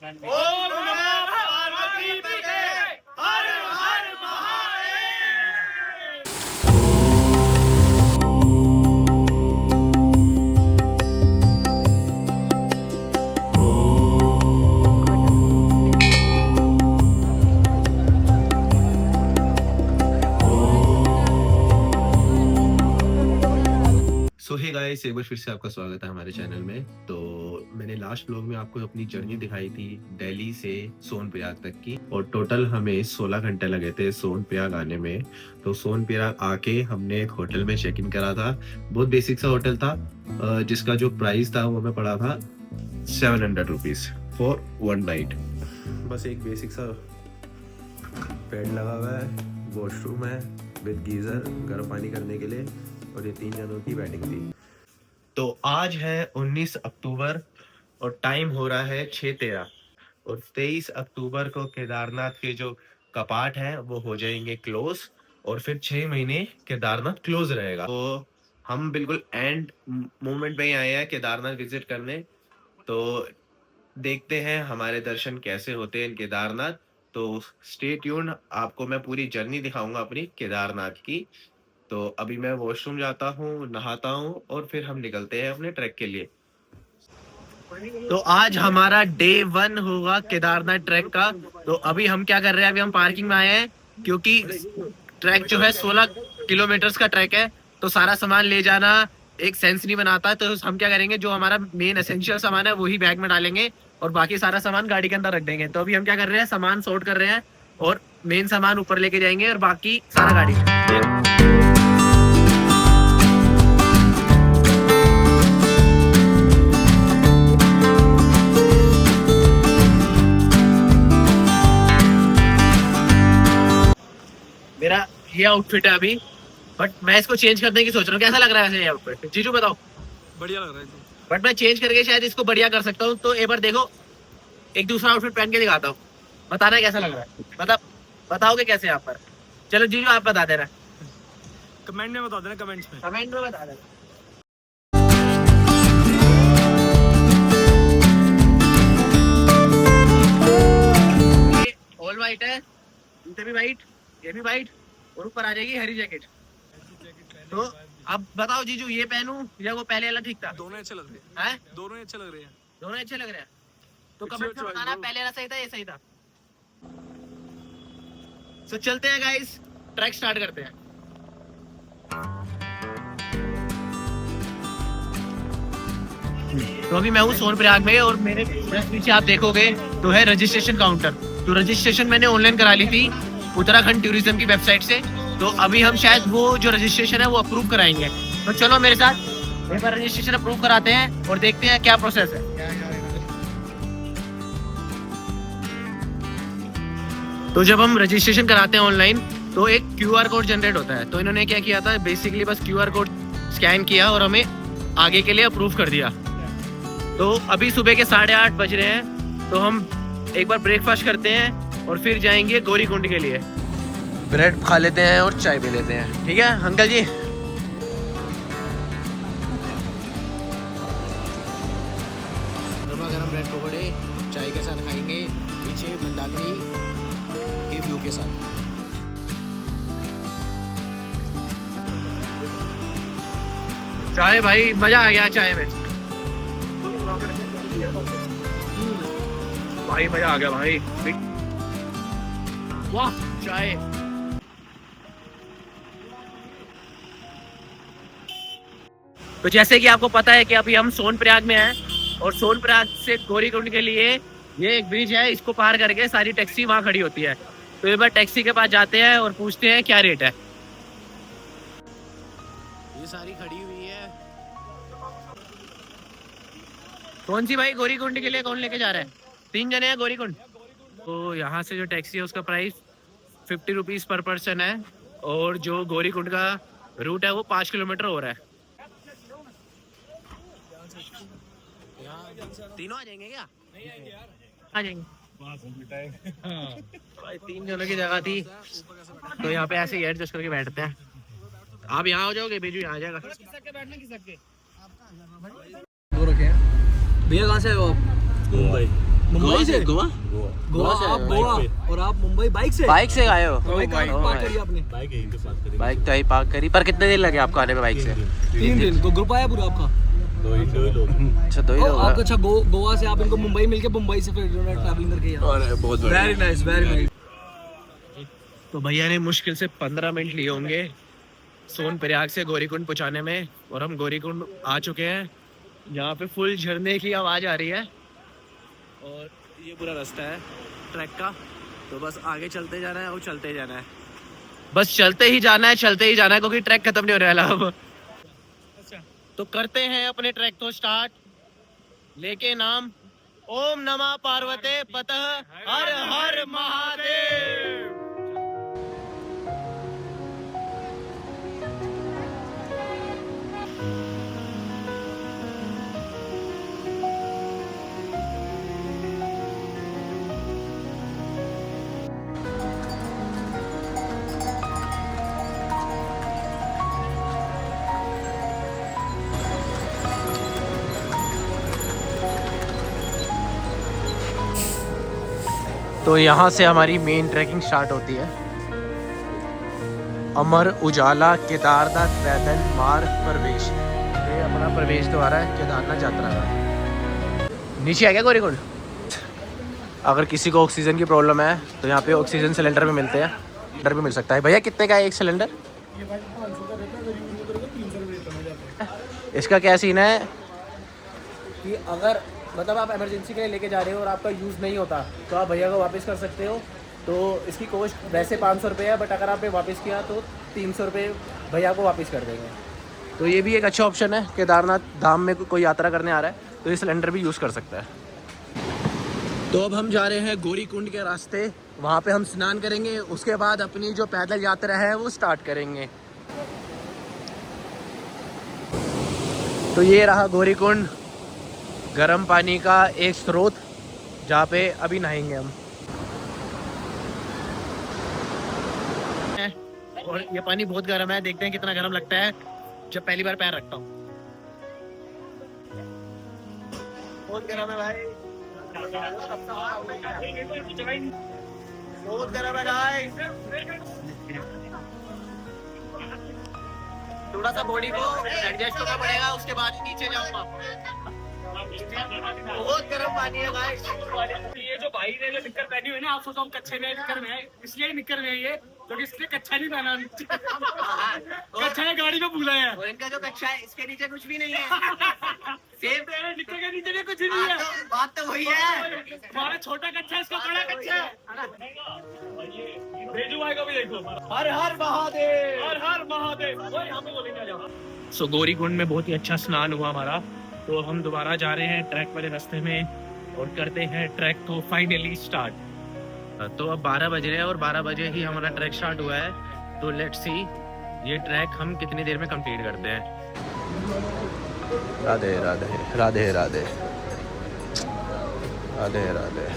ओम नमः पार्वती पते हर हर महादेव। सो hey guys, एक बार फिर से आपका स्वागत है हमारे चैनल में। तो मैंने लास्ट व्लॉग में आपको अपनी जर्नी दिखाई थी दिल्ली से सोनप्रयाग तक की, और टोटल हमें 16 घंटे लगे थे सोनप्रयाग आने में। तो सोनप्रयाग आके हमने एक होटल में चेक इन करा था। बहुत बेसिक सा होटल था, जिसका जो प्राइस था वो हमें पड़ा था 700 रुपीज फॉर 1 नाइट। बस एक बेसिक सा बेड लगा हुआ है, वॉशरूम है विद गीजर गर्म पानी करने के लिए, और ये 3 जनों की वेडिंग थी। तो आज है 19 अक्टूबर और टाइम हो रहा है 6:13, और 23 अक्टूबर को केदारनाथ के जो कपाट हैं वो हो जाएंगे क्लोज, और फिर 6 महीने केदारनाथ क्लोज रहेगा। तो हम बिल्कुल एंड मोमेंट पे ही आए हैं केदारनाथ विजिट करने। तो देखते हैं हमारे दर्शन कैसे होते हैं केदारनाथ। तो स्टे ट्यून्ड, आपको मैं पूरी जर्नी दिखाऊंगा अपनी केदारनाथ की। तो अभी मैं वॉशरूम जाता हूँ, नहाता हूँ, और फिर हम निकलते हैं अपने ट्रैक के लिए। तो आज हमारा डे 1 होगा केदारनाथ ट्रैक का। तो अभी हम क्या कर रहे हैं, अभी हम पार्किंग में आए हैं, क्योंकि ट्रैक जो है 16 किलोमीटर का ट्रैक है। तो सारा सामान ले जाना एक सेंस नहीं बनाता। तो हम क्या करेंगे, जो हमारा मेन एसेंशियल सामान है वही बैग में डालेंगे, और बाकी सारा सामान गाड़ी के अंदर रख देंगे। तो अभी हम क्या कर रहे हैं, सामान सॉर्ट कर रहे हैं, और मेन सामान ऊपर लेके जाएंगे और बाकी सारा गाड़ी में। मेरा ये आउटफिट है अभी, बट मैं इसको चेंज करने की सोच रहा हूँ। कैसा लग रहा है ये आउटफिट, जीजू बताओ? बढ़िया लग रहा है। बट मैं चेंज करके शायद इसको बढ़िया कर सकता हूँ। तो एक बार देखो, एक दूसरा आउटफिट पहन के दिखाता हूँ, बताना कैसा लग रहा है। बताओगे कैसे आप पर? चलो जीजू आप बता देना, कमेंट में बता देना, कमेंट्स में। कमेंट में बता देना। ये ऑल वाइट है, जूते भी वाइट, ये भी वाइट, और ऊपर आ जाएगी हरी जैकेट। तो अब बताओ जीजू, ये पहनूं या वो पहले वाला ठीक था? दोनों अच्छे लग रहे हैं। दोनों ही अच्छे लग रहे हैं। दोनों अच्छे लग रहे हैं। तो It's कमेंट your में choice, बताना bro. पहले वाला सही था ये सही था। तो चलते हैं गाइस, ट्रैक स्टार्ट करते हैं। तो अभी मैं हूँ सोनप्रयाग में, और मेरे जस्ट पीछे आप देखोगे तो है रजिस्ट्रेशन काउंटर। तो रजिस्ट्रेशन मैंने ऑनलाइन करा ली थी उत्तराखंड टूरिज्म की वेबसाइट से। तो अभी हम शायद वो जो रजिस्ट्रेशन है वो अप्रूव कराएंगे। तो चलो मेरे साथ एक बार रजिस्ट्रेशन अप्रूव कराते हैं और देखते हैं क्या प्रोसेस है। तो जब हम रजिस्ट्रेशन कराते हैं ऑनलाइन, तो एक QR कोड जनरेट होता है। तो इन्होंने क्या किया था, बेसिकली बस QR कोड स्कैन किया और हमें आगे के लिए अप्रूव कर दिया। तो अभी सुबह के 8:30 बज रहे हैं। तो हम एक बार ब्रेकफास्ट करते हैं और फिर जाएंगे गौरीकुंड के लिए। ब्रेड खा लेते हैं और चाय पी लेते हैं, ठीक है अंकल जी? गर्मा गर्म ब्रेड पकौड़े चाय के साथ खाएंगे, पीछे मंदाकिनी के व्यू के साथ। चाय भाई, मजा आ गया चाय में भाई, मजा आ गया भाई, वाह चाय। तो जैसे कि आपको पता है कि अभी हम सोनप्रयाग में हैं, और सोनप्रयाग से गौरीकुंड के लिए ये एक ब्रिज है, इसको पार करके सारी टैक्सी वहां खड़ी होती है। तो एक बार टैक्सी के पास जाते हैं और पूछते हैं क्या रेट है। ये सारी खड़ी हुई है। कौन सी भाई? गौरीकुंड के लिए कौन लेके जा रहा है? 3 जने हैं गौरीकुंड। तो यहाँ से जो टैक्सी है उसका प्राइस 50 रुपीज पर पर्सन है, और जो गौरीकुंड का रूट है वो 5 किलोमीटर हो रहा है। तीनों आ जाएंगे क्या? आ जाएंगे भाई, 3 जनों की जगह थी तो यहाँ पे ऐसे ही एडजस्ट करके बैठते हैं। आप यहाँ हो जाओगे, बीजू यहाँ आ जाएगा। दो रखे हैं। भैया कहाँ से आए हो आप? मुंबई। मुंबई से गोवा गोवा से आप आए हो? गोवा और आप मुंबई बाइक से बाइक से आए हो? बाइक कहाँ पार्क करी आपने? बाइक तो ही पार्क करी, पर कितने दिन लगे आपको आने में बाइक से? 3 दिन को ग्रुप आया पूरा आपका? अच्छा 2 ही लोग आपका अच्छा गोवा से आप इनको मुंबई मिलके मुंबई से फिर ट्रैवलिंग करके यहाँ। बहुत वेरी नाइस वेरी नाइस। तो भैया ने मुश्किल से 15 मिनट लिए होंगे सोनप्रयाग से गौरीकुंड पहुंचाने में, और हम गौरीकुंड आ चुके हैं। यहाँ पे फुल झरने की आवाज़ आ रही है और ये पूरा रास्ता है ट्रैक का। तो बस आगे चलते जाना है और चलते जाना है, बस चलते ही जाना है, चलते ही जाना है, क्योंकि ट्रैक खत्म नहीं होने वाला अब। तो करते हैं अपने ट्रैक को स्टार्ट, लेके नाम ओम नमः पार्वते पतः हर हर महादेव। तो यहाँ से हमारी मेन ट्रैकिंग स्टार्ट होती है। अमर उजाला केदारनाथ पैदल मार्ग प्रवेश, ये अपना प्रवेश द्वार है केदारनाथ यात्रा का। नीचे आ गया गौरीकुंड। अगर किसी को ऑक्सीजन की प्रॉब्लम है तो यहाँ पे ऑक्सीजन सिलेंडर भी मिलते हैं, सिलेंडर भी मिल सकता है। भैया कितने का है एक सिलेंडर? इसका क्या सीन है कि अगर मतलब आप इमरजेंसी के लिए लेके जा रहे हो और आपका यूज़ नहीं होता तो आप भैया को वापस कर सकते हो। तो इसकी कॉस्ट वैसे 500 रुपये है, बट अगर आपने वापस किया तो 300 रुपये भैया को वापस कर देंगे। तो ये भी एक अच्छा ऑप्शन है, केदारनाथ धाम में कोई यात्रा करने आ रहा है तो ये सिलेंडर भी यूज़ कर सकता है। तो अब हम जा रहे हैं गौरीकुंड के रास्ते, वहाँ पे हम स्नान करेंगे, उसके बाद अपनी जो पैदल यात्रा है वो स्टार्ट करेंगे। तो ये रहा गौरीकुंड, गर्म पानी का एक स्रोत जहाँ पे अभी नहाएंगे हम। और ये पानी बहुत गर्म है, देखते हैं कितना गर्म लगता है जब पहली बार पैर रखता हूँ। बहुत गर्म है भाई, बहुत गर्म है गाइस। थोड़ा सा बॉडी को एडजस्ट करना पड़ेगा, उसके बाद ही नीचे जाऊंगा। बहुत गर्म पानी है गाइस। ये जो भाई ने निक्कर पहनी हुई ना, आप सोचो हम कच्चे में निक्कर में है, इसलिए निक्कर में ये, क्योंकि इसलिए कच्चा नहीं पहना। कच्चा है गाड़ी में भूला है, और इनका जो कच्चा है इसके नीचे कुछ भी नहीं है। सेम निक्कर के नीचे भी कुछ नहीं है। बात तो वही है, हमारा छोटा कच्चा है, इसका बड़ा कच्चा है। भेजू भाई को भी देख लो। हर हर महादेव, हर हर महादेव। ओए यहाँ पे बोलेंगे, आ जाओ। सो गौरीकुंड में बहुत ही अच्छा स्नान हुआ हमारा। तो हम दोबारा जा रहे हैं ट्रैक वाले रास्ते में और करते हैं ट्रैक को फाइनली स्टार्ट। तो अब 12 बज रहे हैं और 12 बजे ही हमारा ट्रैक स्टार्ट हुआ है। तो लेट्स सी ये ट्रैक हम कितनी देर में कंप्लीट करते हैं। राधे राधे राधे राधे राधे राधे।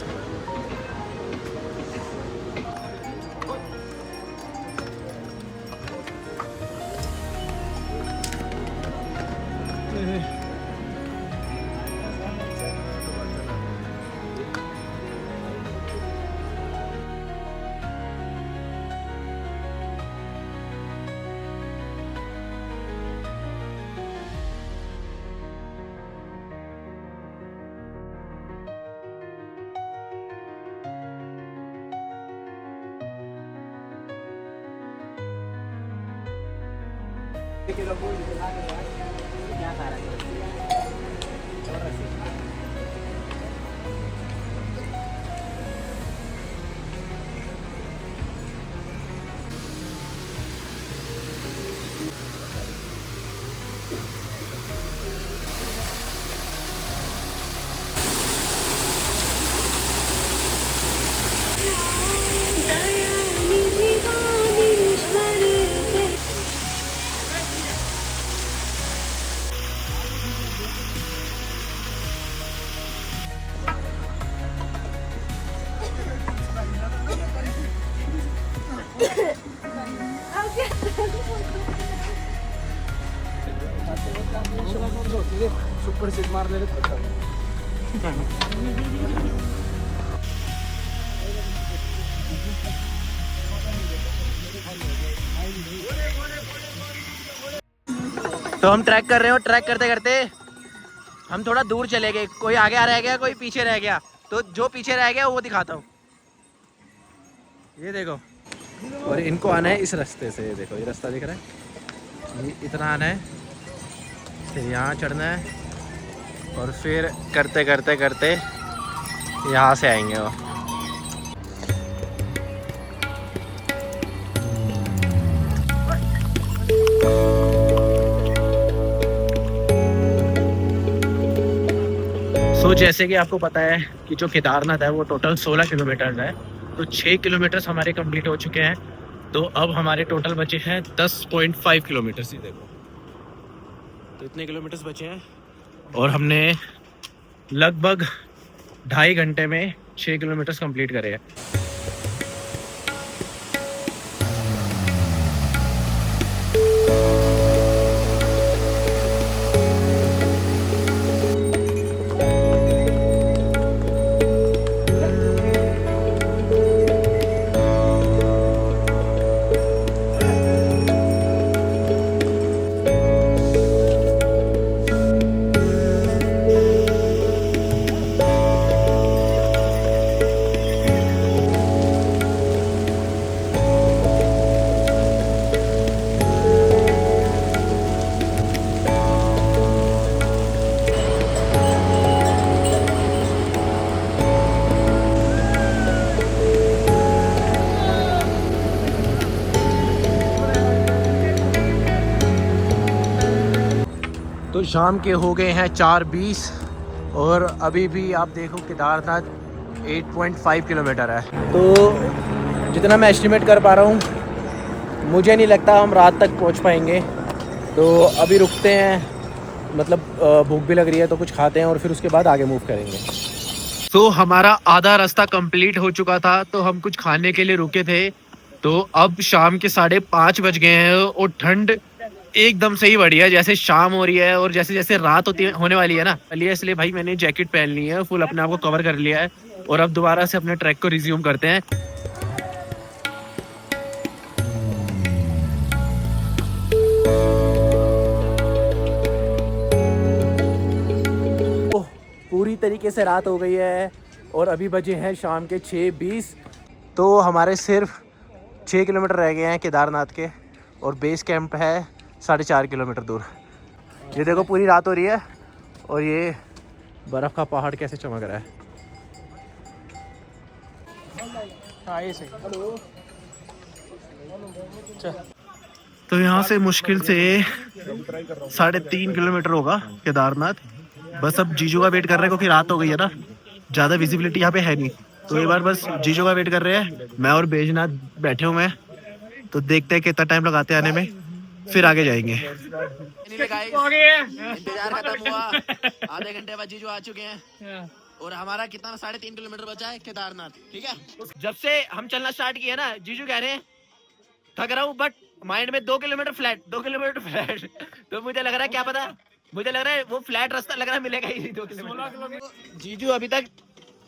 सुपर सीट मार ले तो हम ट्रैक कर रहे हो, ट्रैक करते करते हम थोड़ा दूर चले गए, कोई आगे रह गया, कोई पीछे रह गया, तो जो पीछे रह गया वो दिखाता हूँ। ये देखो, और इनको आना है इस रास्ते से, ये देखो ये रास्ता दिख रहा है, ये इतना आना है, फिर यहाँ चढ़ना है और फिर करते करते करते यहाँ से आएंगे वो। तो जैसे कि आपको पता है कि जो केदारनाथ है वो टोटल 16 किलोमीटर है, तो 6 किलोमीटर हमारे कंप्लीट हो चुके हैं, तो अब हमारे टोटल बचे हैं 10.5 किलोमीटर। ही देखो, तो इतने किलोमीटर्स बचे हैं और हमने लगभग 2.5 घंटे में 6 किलोमीटर्स कंप्लीट करे हैं। तो शाम के हो गए हैं 4:20 और अभी भी आप देखो केदारनाथ 8.5 किलोमीटर है। तो जितना मैं एस्टिमेट कर पा रहा हूँ, मुझे नहीं लगता हम रात तक पहुँच पाएंगे, तो अभी रुकते हैं, मतलब भूख भी लग रही है तो कुछ खाते हैं और फिर उसके बाद आगे मूव करेंगे। तो हमारा आधा रास्ता कंप्लीट हो चुका था, तो हम कुछ खाने के लिए रुके थे, तो अब शाम के 5:30 बज गए हैं और ठंड एकदम से ही बढ़ी है, जैसे शाम हो रही है और जैसे जैसे रात होने वाली है ना, इसलिए भाई मैंने जैकेट पहन ली है, फुल अपने आप को कवर कर लिया है और अब दोबारा से अपने ट्रैक को रिज्यूम करते हैं। पूरी तरीके से रात हो गई है और अभी बजे हैं शाम के 6:20, तो हमारे सिर्फ 6 किलोमीटर रह गए हैं केदारनाथ के और बेस कैंप है 4.5 किलोमीटर दूर। ये देखो पूरी रात हो रही है और ये बर्फ़ का पहाड़ कैसे चमक रहा है। तो यहाँ से मुश्किल से 3.5 किलोमीटर होगा केदारनाथ। बस अब जीजू का वेट कर रहे हैं क्योंकि रात हो गई है ना, ज़्यादा विजिबिलिटी यहाँ पे है नहीं, तो एक बार बस जीजू का वेट कर रहे हैं। मैं और बैजनाथ बैठे हुए हैं, तो देखते हैं कितना टाइम लगाते हैं आने में, फिर आगे जाएंगे। इंतजार खत्म हुआ, आधे घंटे बाद जीजू आ चुके हैं और हमारा कितना 3.5 किलोमीटर बचा है केदारनाथ। ठीक है, जब से हम चलना स्टार्ट किया ना, जीजू कह रहे हैं थक रहा हूँ, बट माइंड में 2 किलोमीटर फ्लैट, 2 किलोमीटर फ्लैट। तो मुझे लग रहा है, क्या पता, मुझे लग रहा है वो फ्लैट रास्ता लग रहा है मिलेगा ही 2 किलोमीटर। जीजू अभी तक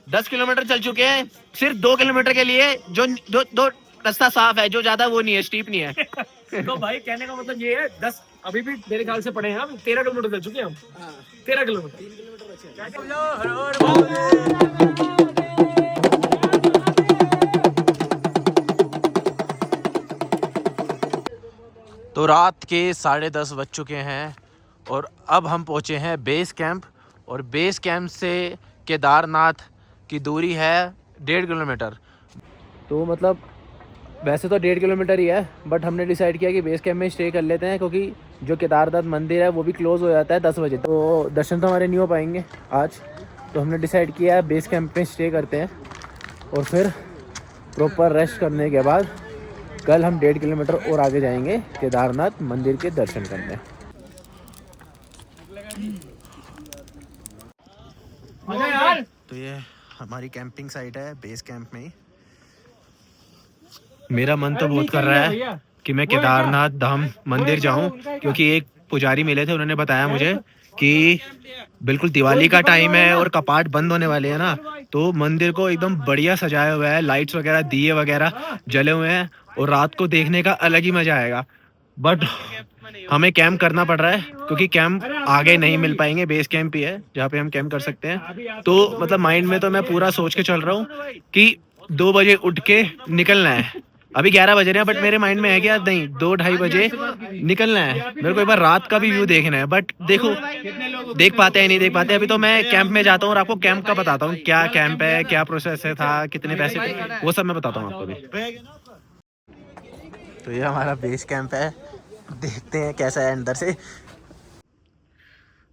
10 किलोमीटर चल चुके हैं सिर्फ 2 किलोमीटर के लिए, जो दो रास्ता साफ है, जो ज्यादा वो नहीं है, स्टीप नहीं है। तो भाई कहने का मतलब ये है, 10 अभी भी मेरे ख्याल से पड़े हैं, हम 13 किलोमीटर चल चुके हैं हम। 13 किलोमीटर। तो रात के 10:30 बज चुके हैं और अब हम पहुंचे हैं बेस कैंप, और बेस कैंप से केदारनाथ की दूरी है 1.5 किलोमीटर। तो मतलब वैसे तो 1.5 किलोमीटर ही है, बट हमने डिसाइड किया कि बेस कैंप में स्टे कर लेते हैं, क्योंकि जो केदारनाथ मंदिर है वो भी क्लोज़ हो जाता है 10 बजे, तो दर्शन तो हमारे नहीं हो पाएंगे आज। तो हमने डिसाइड किया है बेस कैंप में स्टे करते हैं और फिर प्रॉपर रेस्ट करने के बाद कल हम 1.5 किलोमीटर और आगे जाएंगे केदारनाथ मंदिर के दर्शन करने। तो ये हमारी कैंपिंग साइट है बेस कैंप में ही। मेरा मन तो बहुत कर रहा है कि मैं केदारनाथ धाम मंदिर जाऊं, क्योंकि एक पुजारी मिले थे, उन्होंने बताया मुझे कि बिल्कुल दिवाली का टाइम है और कपाट बंद होने वाले हैं ना, तो मंदिर को एकदम बढ़िया सजाया हुआ है, लाइट्स वगैरह, दिए वगैरह जले हुए हैं और रात को देखने का अलग ही मजा आएगा। बट हमें कैंप करना पड़ रहा है क्योंकि कैंप आगे नहीं मिल पाएंगे, बेस कैंप ही है जहाँ पे हम कैंप कर सकते हैं। तो मतलब माइंड में तो मैं पूरा सोच के चल रहा हूँ कि 2 बजे उठ के निकलना है। अभी 11 बज रहे हैं बट मेरे माइंड में है कि यार नहीं 2-2:30 बजे निकलना है। मेरे को एक बार रात का भी व्यू देखना है, बट देखो देख पाते हैं नहीं देख पाते। अभी तो मैं कैंप में जाता हूँ और आपको कैंप का बताता हूँ, क्या कैंप है, क्या प्रोसेस है था, कितने पैसे थे, वो सब मैं बताता हूँ आपको भी। तो ये हमारा बेस कैंप है, देखते हैं कैसा है अंदर से।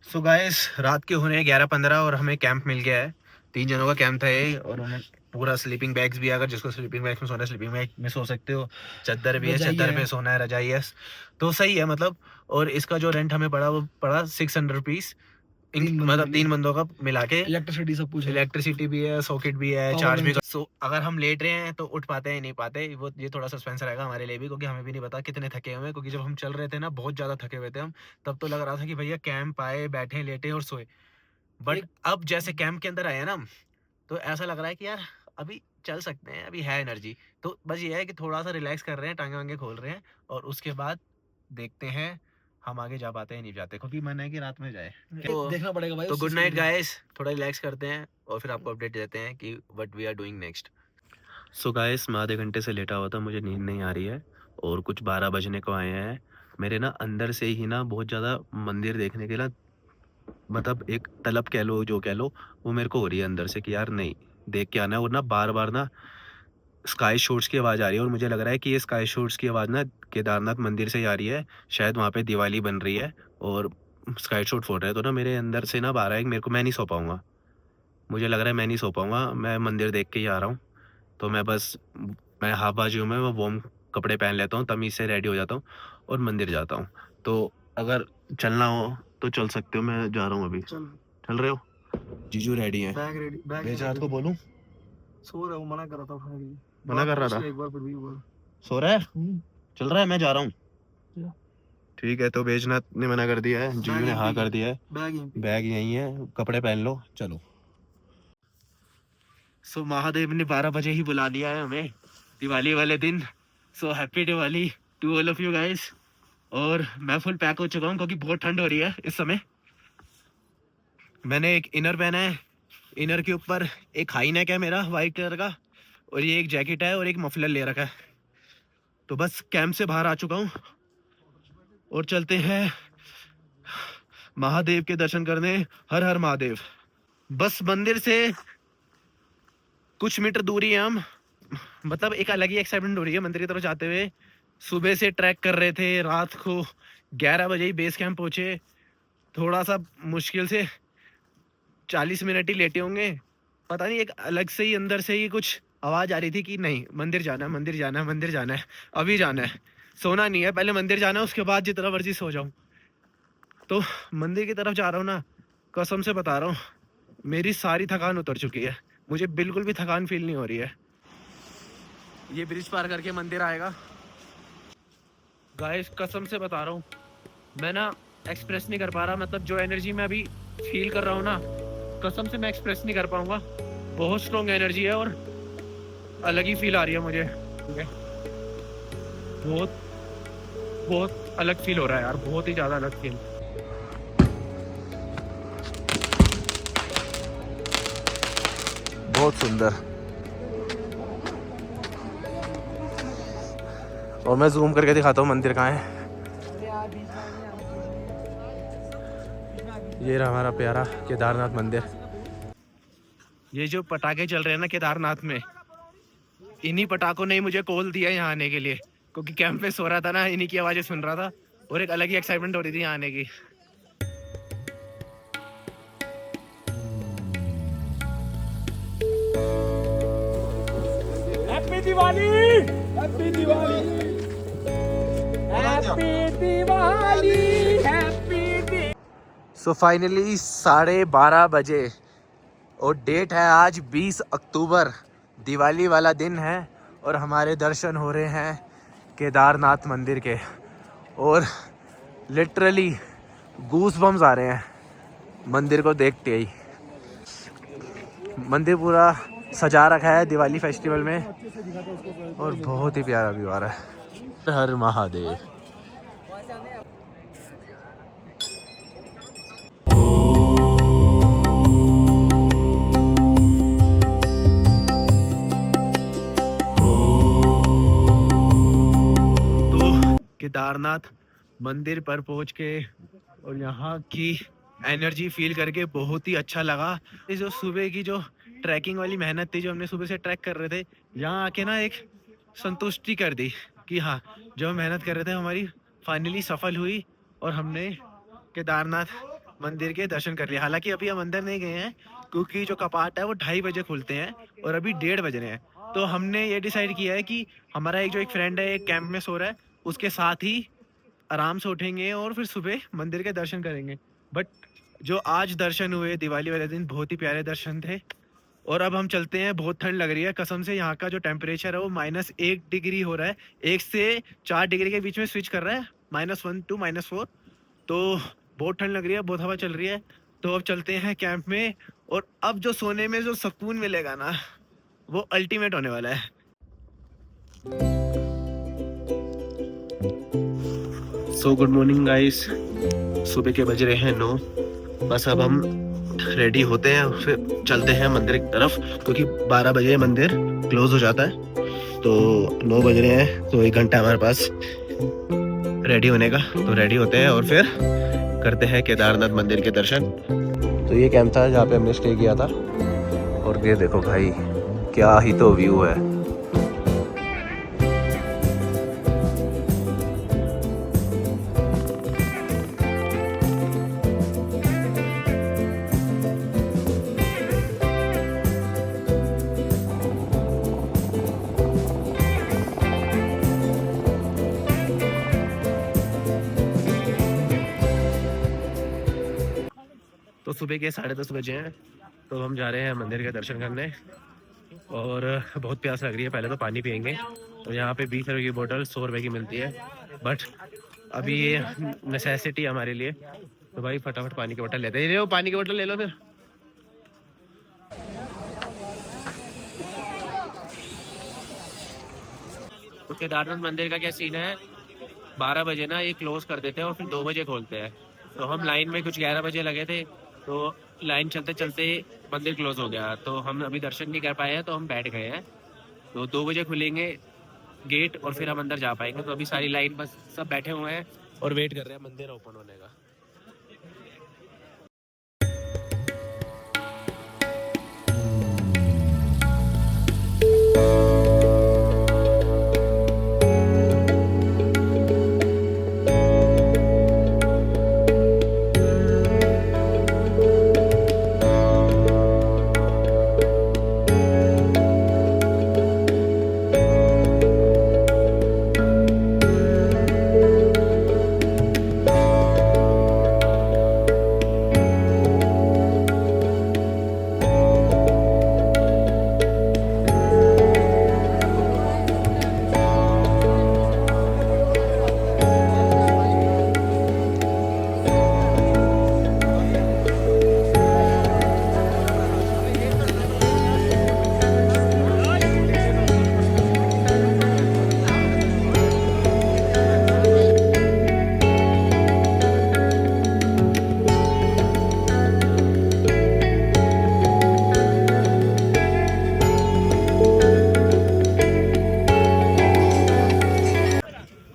सो गाइस रात के होने 11:15 और हमें कैंप मिल गया है। 3 जनों का कैंप था ये, और हमें पूरा स्लीपिंग बैग्स भी है, अगर जिसको स्लीपिंग बैग्स में सोना है स्लीपिंग बैग में सो सकते हो। चद्दर भी है, चद्दर पे सोना है, रजाई है, तो सही है मतलब। और इसका जो रेंट हमें पड़ा वो पड़ा 600 रुपीज़, मतलब 3 बंदों का मिला के। इलेक्ट्रिसिटी सब कुछ है, इलेक्ट्रिसिटी भी है, सॉकेट भी है, चार्ज भी। सो अगर हम लेट रहे हैं तो उठ पाते हैं नहीं पाते, वो ये थोड़ा सस्पेंस रहेगा हमारे लिए भी, क्योंकि हमें भी नहीं पता कितने थके हुए हैं। क्योंकि जब हम चल रहे थे ना बहुत ज़्यादा थके हुए थे हम, तब तो लग रहा था कि भैया कैंप आए, बैठे, लेटे और सोए। बट अब जैसे कैंप के अंदर आए ना, तो ऐसा लग रहा है कि यार अभी चल सकते हैं, अभी है एनर्जी। तो बस ये है कि थोड़ा सा रिलैक्स कर रहे हैं, टांगे वांगे खोल रहे हैं, और उसके बाद देखते हैं हम आगे जा पाते हैं नहीं जाते, क्योंकि मन है कि रात में जाए। तो देखना पड़ेगा भाई। तो गुड नाइट गाइस, थोड़ा रिलैक्स करते हैं और फिर आपको अपडेट देते हैं कि what we are doing next. So guys मैं आधे घंटे से लेटा हुआ था, मुझे नींद नहीं आ रही है, और कुछ 12 बजने को आए हैं। मेरे ना अंदर से ही ना बहुत ज़्यादा मंदिर देखने के लिए, मतलब एक तलब कह लो जो कह लो, वो मेरे को हो रही है अंदर से कि यार नहीं देख के आना है। और ना बार बार ना स्काई शॉट्स की आवाज़ आ रही है, और मुझे लग रहा है कि ये स्काई शॉट्स की आवाज़ ना केदारनाथ मंदिर से ही आ रही है। शायद वहाँ पे दिवाली बन रही है और स्काई शॉट फोड़ रहे हैं। तो ना मेरे अंदर से ना बारह है, मेरे को मैं नहीं सो पाऊँगा, मुझे लग रहा है मैं नहीं सो पाऊँगा। मैं मंदिर देख के ही आ रहा हूँ, तो मैं हाफ बाजू हूँ, मैं वार्म कपड़े पहन लेता हूँ, तमीज़ से रेडी हो जाता हूँ और मंदिर जाता हूँ। तो अगर चलना हो तो चल सकते हो, मैं जा रहा हूँ अभी। चल रहे हो? जीजू रेडी है? बैग रेडी, बैग बेचारात को बोलूं? सो रहा हूँ, मना कर रहा था भाई, मना कर रहा था? एक बार फिर भी बोल। सो रहा है? चल रहा है, मैं जा रहा हूँ। ठीक है, तो बेजनाथ ने मना कर दिया है, जीजू ने हाँ कर दिया है। बैग यहीं है, कपड़े पहन लो, चलो। सो महादेव ने 12 बजे ही बुला लिया है हमें दिवाली वाले दिन। So happy Diwali to all of you guys. और मैं फुल पैक हो चुका हूँ क्योंकि बहुत ठंड हो रही है इस समय। मैंने एक इनर पहना है, इनर के ऊपर एक हाई नेक है मेरा वाइट कलर का, और ये एक जैकेट है और एक मफलर ले रखा है। तो बस कैंप से बाहर आ चुका हूँ और चलते हैं महादेव के दर्शन करने। हर हर महादेव। बस मंदिर से कुछ मीटर दूरी है हम, मतलब एक अलग ही एक्साइटमेंट हो रही है मंदिर की तरफ जाते हुए। सुबह से ट्रैक कर रहे थे, रात को 11 बजे ही बेस कैंप पहुँचे। थोड़ा सा मुश्किल से 40 मिनट ही लेटे होंगे, पता नहीं एक अलग से ही अंदर से ही कुछ आवाज़ आ रही थी कि नहीं मंदिर जाना है, मंदिर जाना है, मंदिर जाना है, अभी जाना है, सोना नहीं है, पहले मंदिर जाना है, उसके बाद जितना मर्जी सो जाऊँ। तो मंदिर की तरफ जा रहा हूँ ना, कसम से बता रहा हूँ मेरी सारी थकान उतर चुकी है, मुझे बिल्कुल भी थकान फील नहीं हो रही है। ये ब्रिज पार करके मंदिर आएगा गाइस, कसम से बता रहा हूँ मैं ना एक्सप्रेस नहीं कर पा रहा, मतलब जो एनर्जी मैं अभी फील कर रहा हूँ ना, कसम से मैं एक्सप्रेस नहीं कर पाऊंगा। बहुत स्ट्रॉन्ग एनर्जी है और अलग ही फील आ रही है मुझे। बहुत बहुत अलग फील हो रहा है यार, बहुत ही ज़्यादा अलग फील। बहुत सुंदर। और मैं जूम करके दिखाता हूँ मंदिर कहाँ है। ये रहा हमारा प्यारा केदारनाथ मंदिर। ये जो पटाखे चल रहे हैं ना केदारनाथ में, इन्हीं पटाखों ने मुझे कॉल दिया यहाँ आने के लिए, क्योंकि कैंप में सो रहा था ना, इन्हीं की आवाज़ें सुन रहा था और एक अलग ही एक्साइटमेंट हो रही थी यहाँ आने की। Happy Diwali, happy Diwali, happy Diwali, happy Diwali. So finally 12:30 बजे और डेट है आज 20 अक्टूबर, दिवाली वाला दिन है, और हमारे दर्शन हो रहे हैं केदारनाथ मंदिर के, और लिटरली गूस बम्स आ रहे हैं मंदिर को देखते ही। मंदिर पूरा सजा रखा है दिवाली फेस्टिवल में, और बहुत ही प्यारा व्यू आ रहा है। हर महादेव। केदारनाथ मंदिर पर पहुंच के और यहाँ की एनर्जी फील करके बहुत ही अच्छा लगा। ये जो सुबह की जो ट्रैकिंग वाली मेहनत थी, जो हमने सुबह से ट्रैक कर रहे थे, यहाँ आके ना एक संतुष्टि कर दी कि हाँ, जो हम मेहनत कर रहे थे हमारी फाइनली सफल हुई और हमने केदारनाथ मंदिर के दर्शन कर लिए। हालांकि अभी हम अंदर नहीं गए हैं क्योंकि जो कपाट है वो 2:30 बजे खुलते हैं और अभी 1:30 बज रहे हैं। तो हमने ये डिसाइड किया है कि हमारा एक फ्रेंड है, एक कैंप में सो रहा है, उसके साथ ही आराम से उठेंगे और फिर सुबह मंदिर के दर्शन करेंगे। बट जो आज दर्शन हुए दिवाली वाले दिन, बहुत ही प्यारे दर्शन थे। और अब हम चलते हैं, बहुत ठंड लग रही है कसम से। यहाँ का जो टेम्परेचर है वो -1 डिग्री हो रहा है, 1 से 4 डिग्री के बीच में स्विच कर रहा है, -1 to -4। तो बहुत ठंड लग रही है, बहुत हवा चल रही है। तो अब चलते हैं कैंप में, और अब जो सोने में जो सुकून मिलेगा ना, वो अल्टीमेट होने वाला है। सो गुड मॉर्निंग गाइस, सुबह के बज रहे हैं 9। बस अब हम रेडी होते हैं, फिर चलते हैं मंदिर की तरफ, क्योंकि 12 बजे मंदिर क्लोज हो जाता है। तो 9 बज रहे हैं, तो 1 घंटा हमारे पास रेडी होने का। तो रेडी होते हैं और फिर करते हैं केदारनाथ मंदिर के दर्शन। तो ये कैंप था जहाँ पे हमने स्टे किया था, और ये देखो भाई, क्या ही तो व्यू है। तो सुबह के 10:30 बजे हैं, तो हम जा रहे हैं मंदिर के दर्शन करने, और बहुत प्यास लग रही है। पहले तो पानी पियेंगे, तो यहाँ पे 20 रुपये की बोतल 100 रुपये की मिलती है, बट अभी ये नेसेसिटी हमारे लिए। तो भाई फटाफट पानी की बोतल लेते हैं। ले लो पानी की बोतल, ले लो फिर। तो केदारनाथ मंदिर का क्या सीन है, 12 बजे ना ये क्लोज कर देते हैं और फिर 2 बजे खोलते हैं। तो हम लाइन में कुछ 11 बजे लगे थे, तो लाइन चलते चलते मंदिर क्लोज हो गया, तो हम अभी दर्शन नहीं कर पाए हैं, तो हम बैठ गए हैं। तो 2 बजे खुलेंगे गेट और फिर हम अंदर जा पाएंगे। तो अभी सारी लाइन बस सब बैठे हुए हैं और वेट कर रहे हैं मंदिर ओपन होने का।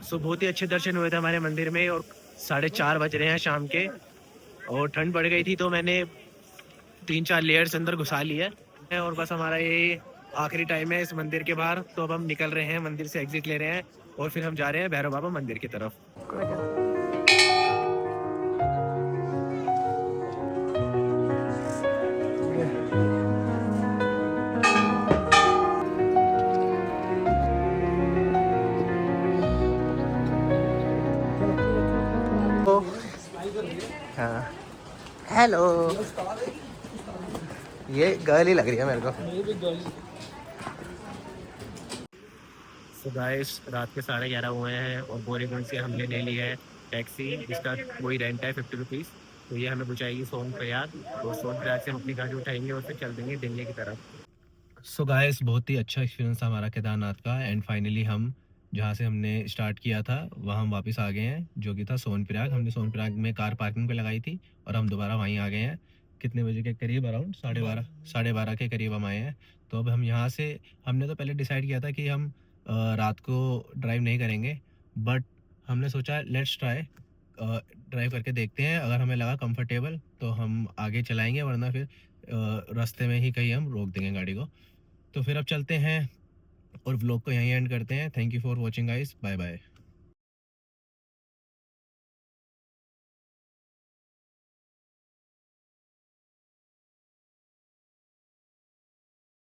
सो बहुत ही अच्छे दर्शन हुए थे हमारे मंदिर में, और 4:30 बज रहे हैं शाम के, और ठंड बढ़ गई थी, तो मैंने 3-4 लेयर्स अंदर घुसा लिए है, और बस हमारा ये आखिरी टाइम है इस मंदिर के बाहर। तो अब हम निकल रहे हैं, मंदिर से एग्जिट ले रहे हैं, और फिर हम जा रहे हैं भैरव बाबा मंदिर की तरफ। हेलो, ये गर्ल ही लग रही है मेरे को। तो गाइस, रात के 11:30 हुए हैं, और बोरीगंज से हमने ले लिया है टैक्सी, जिसका वही रेंट है 50 रुपीज़। तो ये हमें पहुँचाएगी सोनप्रयाग, और सोनप्रयाग से हम अपनी गाड़ी उठाएंगे और फिर चल देंगे दिल्ली की तरफ। सो गाइस, बहुत ही अच्छा एक्सपीरियंस था हमारा केदारनाथ का, एंड फाइनली हम जहाँ से हमने स्टार्ट किया था वहाँ हम वापस आ गए हैं, जो कि था सोनप्रयाग। हमने सोनप्रयाग में कार पार्किंग पे लगाई थी, और हम दोबारा वहीं आ गए हैं। कितने बजे के करीब, अराउंड 12:30 के करीब हम आए हैं। तो अब हम यहाँ से, हमने तो पहले डिसाइड किया था कि हम रात को ड्राइव नहीं करेंगे, बट हमने सोचा लेट्स ट्राई ड्राइव करके देखते हैं, अगर हमें लगा कंफर्टेबल तो हम आगे चलाएंगे, वरना फिर रास्ते में ही कहीं हम रोक देंगे गाड़ी को। तो फिर अब चलते हैं और व्लॉग को यहीं एंड करते हैं। Thank you for watching guys, bye bye.